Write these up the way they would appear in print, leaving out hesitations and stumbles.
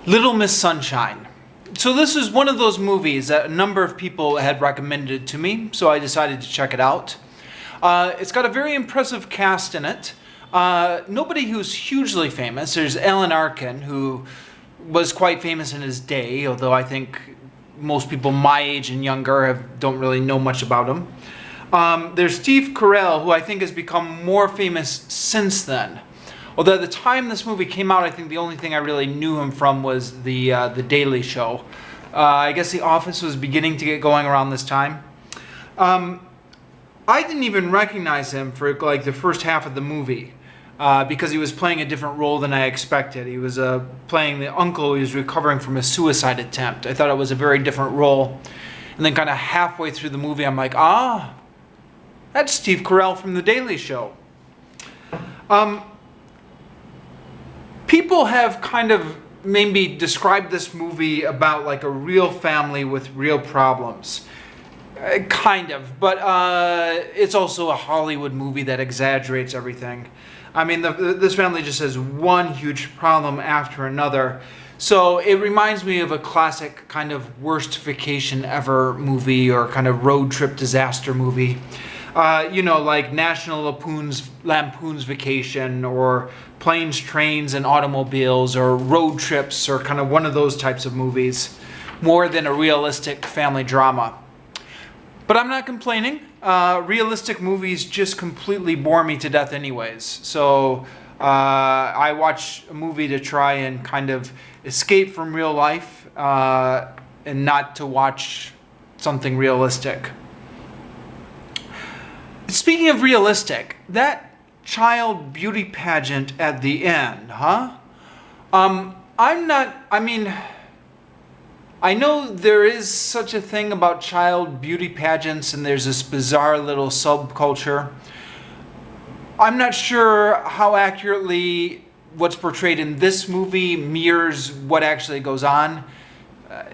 Little Miss Sunshine. So this is one of those movies that a number of people had recommended to me, so I decided to check it out. It's got a very impressive cast in it. Nobody who's hugely famous. There's Alan Arkin, who was quite famous in his day, although I think most people my age and younger don't really know much about him. There's Steve Carell, who I think has become more famous since then. Although at the time this movie came out, I think the only thing I really knew him from was the Daily Show. I guess The Office was beginning to get going around this time. I didn't even recognize him for like the first half of the movie because he was playing a different role than I expected. He was playing the uncle who was recovering from a suicide attempt. I thought it was a very different role. And then kind of halfway through the movie, I'm like, that's Steve Carell from The Daily Show. People have kind of maybe described this movie about like a real family with real problems. Kind of, but it's also a Hollywood movie that exaggerates everything. I mean, this family just has one huge problem after another. So it reminds me of a classic kind of worst vacation ever movie or kind of road trip disaster movie. You know, like National Lampoon's Vacation or Planes, Trains, and Automobiles or Road Trips or kind of one of those types of movies, more than a realistic family drama. But I'm not complaining. Realistic movies just completely bore me to death anyways. So I watch a movie to try and kind of escape from real life and not to watch something realistic. Speaking of realistic, that child beauty pageant at the end, I know there is such a thing about child beauty pageants and there's this bizarre little subculture. I'm not sure how accurately what's portrayed in this movie mirrors what actually goes on.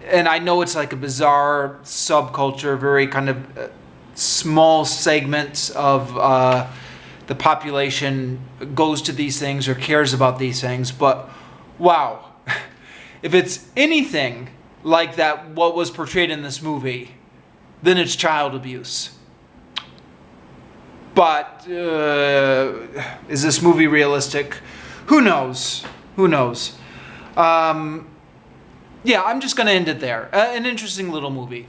And I know it's like a bizarre subculture, very kind of small segments of the population goes to these things or cares about these things. But wow, if it's anything like that, what was portrayed in this movie, then it's child abuse. But is this movie realistic? Who knows? Who knows? Yeah, I'm just going to end it there. An interesting little movie.